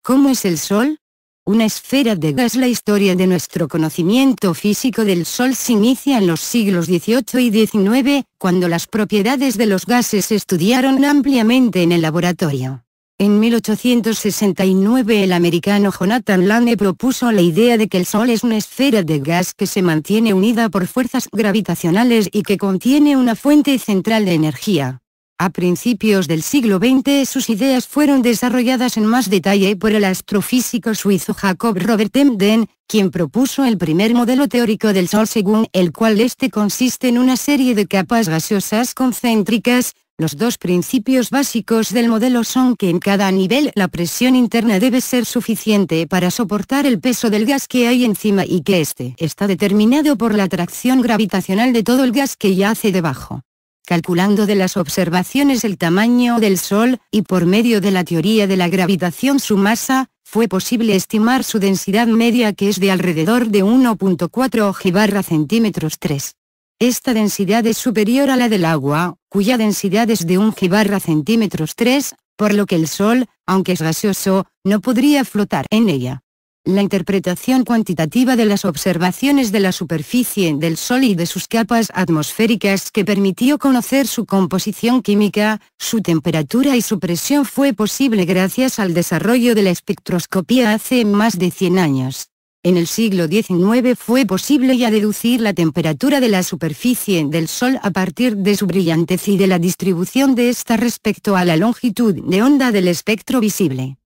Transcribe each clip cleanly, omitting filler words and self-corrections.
¿Cómo es el Sol? Una esfera de gas. La historia de nuestro conocimiento físico del Sol se inicia en los siglos XVIII y XIX, cuando las propiedades de los gases se estudiaron ampliamente en el laboratorio. En 1869 el americano Jonathan Lane propuso la idea de que el Sol es una esfera de gas que se mantiene unida por fuerzas gravitacionales y que contiene una fuente central de energía. A principios del siglo XX sus ideas fueron desarrolladas en más detalle por el astrofísico suizo Jacob Robert Emden, quien propuso el primer modelo teórico del Sol según el cual este consiste en una serie de capas gaseosas concéntricas. Los dos principios básicos del modelo son que en cada nivel la presión interna debe ser suficiente para soportar el peso del gas que hay encima y que éste está determinado por la atracción gravitacional de todo el gas que yace debajo. Calculando de las observaciones el tamaño del Sol, y por medio de la teoría de la gravitación su masa, fue posible estimar su densidad media que es de alrededor de 1.4 G/cm3. Esta densidad es superior a la del agua, cuya densidad es de 1 G/cm3, por lo que el Sol, aunque es gaseoso, no podría flotar en ella. La interpretación cuantitativa de las observaciones de la superficie del Sol y de sus capas atmosféricas que permitió conocer su composición química, su temperatura y su presión fue posible gracias al desarrollo de la espectroscopía hace más de 100 años. En el siglo XIX fue posible ya deducir la temperatura de la superficie del Sol a partir de su brillantez y de la distribución de esta respecto a la longitud de onda del espectro visible.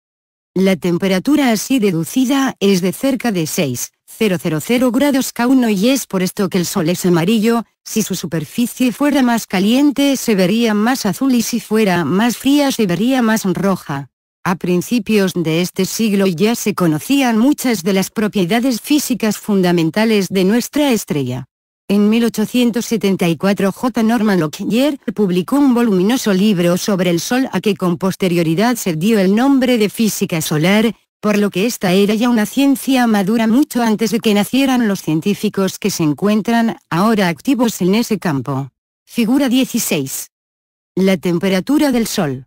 La temperatura así deducida es de cerca de 6,000 grados K1 y es por esto que el Sol es amarillo. Si su superficie fuera más caliente se vería más azul y si fuera más fría se vería más roja. A principios de este siglo ya se conocían muchas de las propiedades físicas fundamentales de nuestra estrella. En 1874 J. Norman Lockyer publicó un voluminoso libro sobre el Sol a que con posterioridad se dio el nombre de física solar, por lo que esta era ya una ciencia madura mucho antes de que nacieran los científicos que se encuentran ahora activos en ese campo. Figura 16. La temperatura del Sol.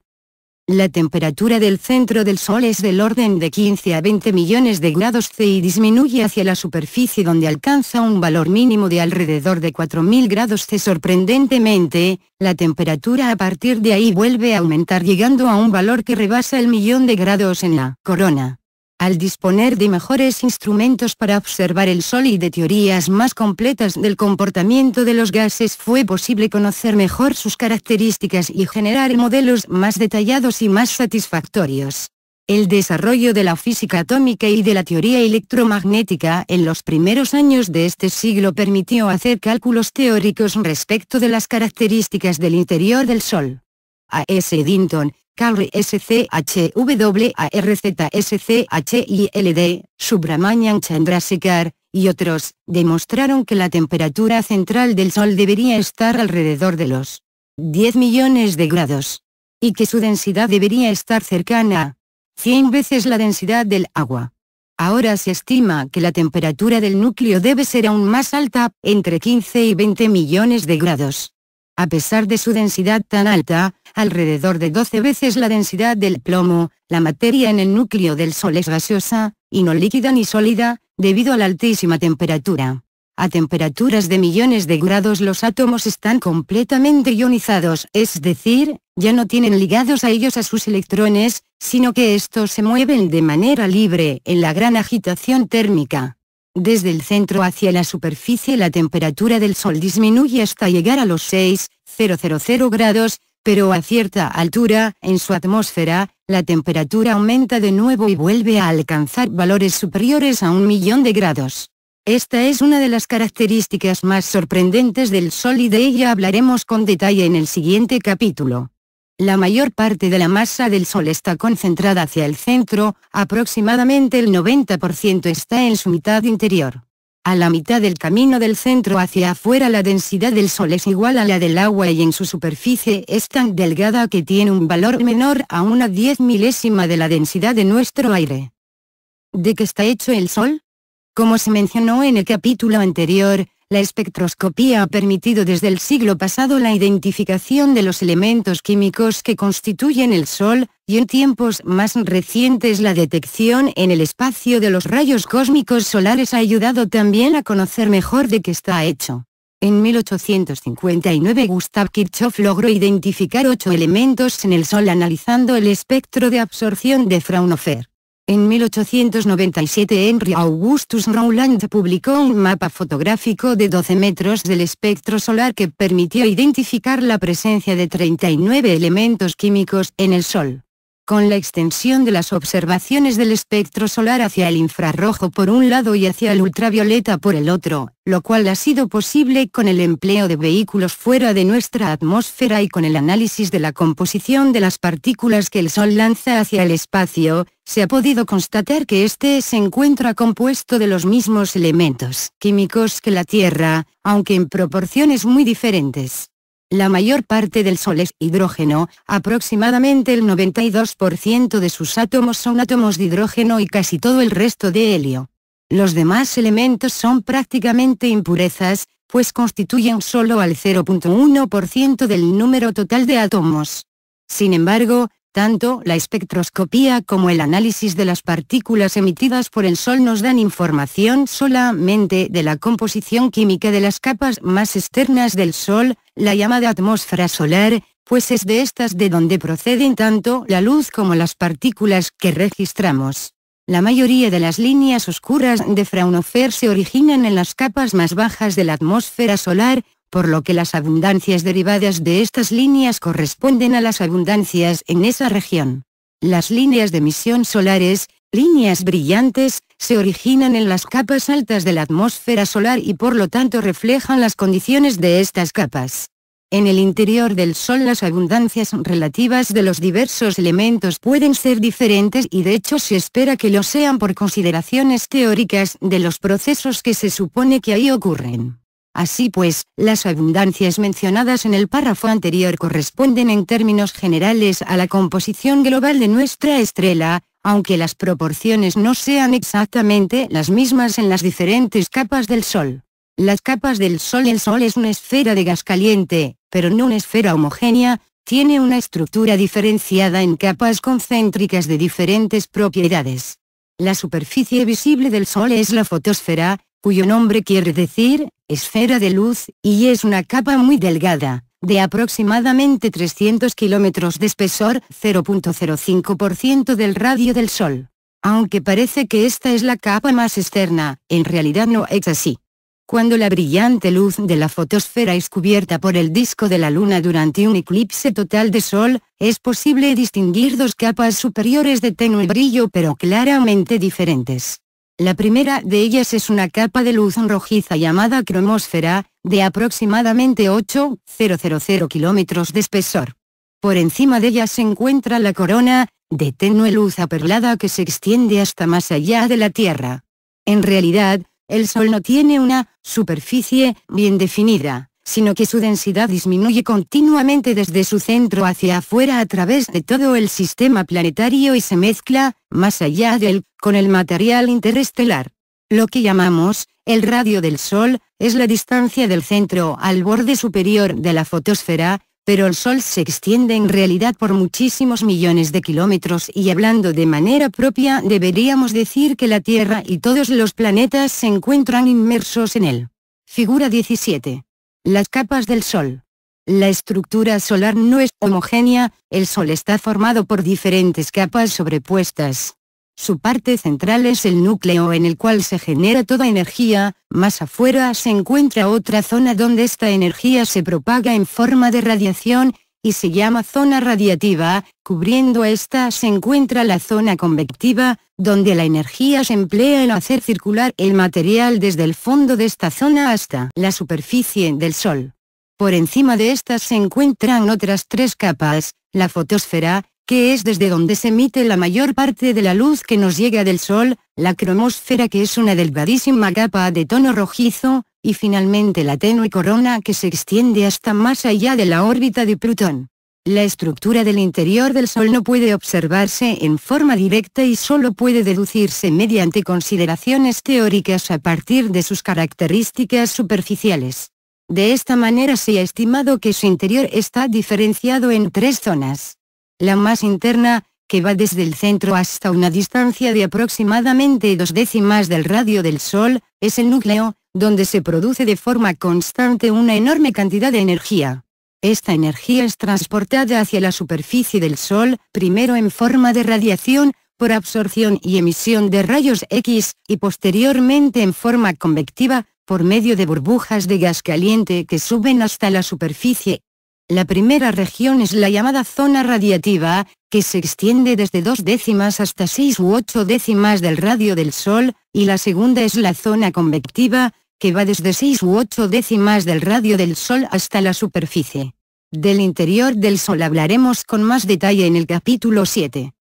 La temperatura del centro del Sol es del orden de 15 a 20 millones de grados C y disminuye hacia la superficie donde alcanza un valor mínimo de alrededor de 4000 grados C. Sorprendentemente, la temperatura a partir de ahí vuelve a aumentar llegando a un valor que rebasa el 1.000.000 de grados en la corona. Al disponer de mejores instrumentos para observar el Sol y de teorías más completas del comportamiento de los gases fue posible conocer mejor sus características y generar modelos más detallados y más satisfactorios. El desarrollo de la física atómica y de la teoría electromagnética en los primeros años de este siglo permitió hacer cálculos teóricos respecto de las características del interior del Sol. A. S. Eddington, Carl Schwarzschild, Subramanian Chandrasekhar, y otros, demostraron que la temperatura central del Sol debería estar alrededor de los 10 millones de grados, y que su densidad debería estar cercana a 100 veces la densidad del agua. Ahora se estima que la temperatura del núcleo debe ser aún más alta, entre 15 y 20 millones de grados. A pesar de su densidad tan alta, alrededor de 12 veces la densidad del plomo, la materia en el núcleo del Sol es gaseosa, y no líquida ni sólida, debido a la altísima temperatura. A temperaturas de millones de grados los átomos están completamente ionizados, es decir, ya no tienen ligados a ellos a sus electrones, sino que estos se mueven de manera libre en la gran agitación térmica. Desde el centro hacia la superficie la temperatura del Sol disminuye hasta llegar a los 6,000 grados, pero a cierta altura, en su atmósfera, la temperatura aumenta de nuevo y vuelve a alcanzar valores superiores a 1.000.000 de grados. Esta es una de las características más sorprendentes del Sol y de ella hablaremos con detalle en el siguiente capítulo. La mayor parte de la masa del Sol está concentrada hacia el centro, aproximadamente el 90% está en su mitad interior. A la mitad del camino del centro hacia afuera la densidad del Sol es igual a la del agua y en su superficie es tan delgada que tiene un valor menor a una 10 milésima de la densidad de nuestro aire. ¿De qué está hecho el Sol? Como se mencionó en el capítulo anterior, la espectroscopía ha permitido desde el siglo pasado la identificación de los elementos químicos que constituyen el Sol, y en tiempos más recientes la detección en el espacio de los rayos cósmicos solares ha ayudado también a conocer mejor de qué está hecho. En 1859 Gustav Kirchhoff logró identificar 8 elementos en el Sol analizando el espectro de absorción de Fraunhofer. En 1897 Henry Augustus Rowland publicó un mapa fotográfico de 12 metros del espectro solar que permitió identificar la presencia de 39 elementos químicos en el Sol. Con la extensión de las observaciones del espectro solar hacia el infrarrojo por un lado y hacia el ultravioleta por el otro, lo cual ha sido posible con el empleo de vehículos fuera de nuestra atmósfera y con el análisis de la composición de las partículas que el Sol lanza hacia el espacio, se ha podido constatar que éste se encuentra compuesto de los mismos elementos químicos que la Tierra, aunque en proporciones muy diferentes. La mayor parte del Sol es hidrógeno, aproximadamente el 92% de sus átomos son átomos de hidrógeno y casi todo el resto de helio. Los demás elementos son prácticamente impurezas, pues constituyen solo al 0.1% del número total de átomos. Sin embargo, tanto la espectroscopía como el análisis de las partículas emitidas por el Sol nos dan información solamente de la composición química de las capas más externas del Sol, la llamada atmósfera solar, pues es de estas de donde proceden tanto la luz como las partículas que registramos. La mayoría de las líneas oscuras de Fraunhofer se originan en las capas más bajas de la atmósfera solar, por lo que las abundancias derivadas de estas líneas corresponden a las abundancias en esa región. Las líneas de emisión solares, líneas brillantes, se originan en las capas altas de la atmósfera solar y por lo tanto reflejan las condiciones de estas capas. En el interior del Sol las abundancias relativas de los diversos elementos pueden ser diferentes y de hecho se espera que lo sean por consideraciones teóricas de los procesos que se supone que ahí ocurren. Así pues, las abundancias mencionadas en el párrafo anterior corresponden en términos generales a la composición global de nuestra estrella, aunque las proporciones no sean exactamente las mismas en las diferentes capas del Sol. Las capas del Sol. El Sol es una esfera de gas caliente, pero no una esfera homogénea, tiene una estructura diferenciada en capas concéntricas de diferentes propiedades. La superficie visible del Sol es la fotosfera, cuyo nombre quiere decir esfera de luz, y es una capa muy delgada, de aproximadamente 300 kilómetros de espesor, 0.05% del radio del Sol. Aunque parece que esta es la capa más externa, en realidad no es así. Cuando la brillante luz de la fotosfera es cubierta por el disco de la Luna durante un eclipse total de Sol, es posible distinguir dos capas superiores de tenue brillo pero claramente diferentes. La primera de ellas es una capa de luz rojiza llamada cromósfera, de aproximadamente 8,000 kilómetros de espesor. Por encima de ella se encuentra la corona, de tenue luz aperlada que se extiende hasta más allá de la Tierra. En realidad, el Sol no tiene una superficie bien definida, sino que su densidad disminuye continuamente desde su centro hacia afuera a través de todo el sistema planetario y se mezcla, más allá de él, con el material interestelar. Lo que llamamos el radio del Sol es la distancia del centro al borde superior de la fotosfera, pero el Sol se extiende en realidad por muchísimos millones de kilómetros y hablando de manera propia deberíamos decir que la Tierra y todos los planetas se encuentran inmersos en él. Figura 17. Las capas del Sol. La estructura solar no es homogénea, el Sol está formado por diferentes capas sobrepuestas. Su parte central es el núcleo en el cual se genera toda energía, más afuera se encuentra otra zona donde esta energía se propaga en forma de radiación, y se llama zona radiativa, cubriendo esta se encuentra la zona convectiva, donde la energía se emplea en hacer circular el material desde el fondo de esta zona hasta la superficie del Sol. Por encima de estas se encuentran otras tres capas, la fotosfera, que es desde donde se emite la mayor parte de la luz que nos llega del Sol, la cromósfera que es una delgadísima capa de tono rojizo, y finalmente la tenue corona que se extiende hasta más allá de la órbita de Plutón. La estructura del interior del Sol no puede observarse en forma directa y solo puede deducirse mediante consideraciones teóricas a partir de sus características superficiales. De esta manera se ha estimado que su interior está diferenciado en 3 zonas. La más interna, que va desde el centro hasta una distancia de aproximadamente 2/10 del radio del Sol, es el núcleo, donde se produce de forma constante una enorme cantidad de energía. Esta energía es transportada hacia la superficie del Sol, primero en forma de radiación, por absorción y emisión de rayos X, y posteriormente en forma convectiva, por medio de burbujas de gas caliente que suben hasta la superficie. La primera región es la llamada zona radiativa, que se extiende desde 2/10 hasta 6 u 8/10 del radio del Sol, y la segunda es la zona convectiva, que va desde 6 u 8/10 del radio del Sol hasta la superficie. Del interior del Sol hablaremos con más detalle en el capítulo 7.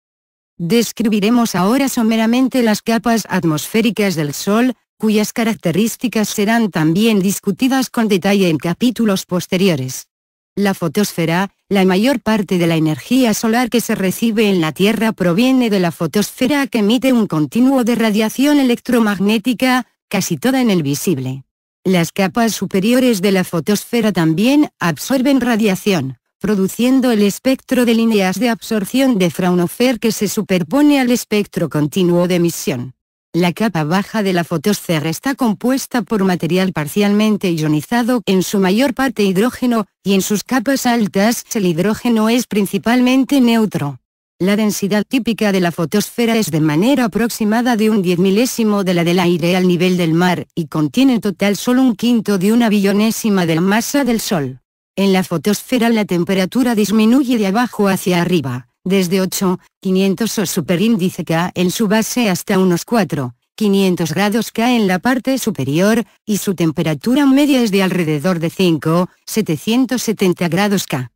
Describiremos ahora someramente las capas atmosféricas del Sol, cuyas características serán también discutidas con detalle en capítulos posteriores. La fotosfera, la mayor parte de la energía solar que se recibe en la Tierra proviene de la fotosfera, que emite un continuo de radiación electromagnética, casi toda en el visible. Las capas superiores de la fotosfera también absorben radiación, produciendo el espectro de líneas de absorción de Fraunhofer que se superpone al espectro continuo de emisión. La capa baja de la fotosfera está compuesta por material parcialmente ionizado, en su mayor parte hidrógeno, y en sus capas altas el hidrógeno es principalmente neutro. La densidad típica de la fotosfera es de manera aproximada de un 10.000º de la del aire al nivel del mar, y contiene en total solo 1/5 de una billonésima de la masa del Sol. En la fotosfera la temperatura disminuye de abajo hacia arriba, desde 8,500 o superíndice K en su base hasta unos 4,500 grados K en la parte superior, y su temperatura media es de alrededor de 5,770 grados K.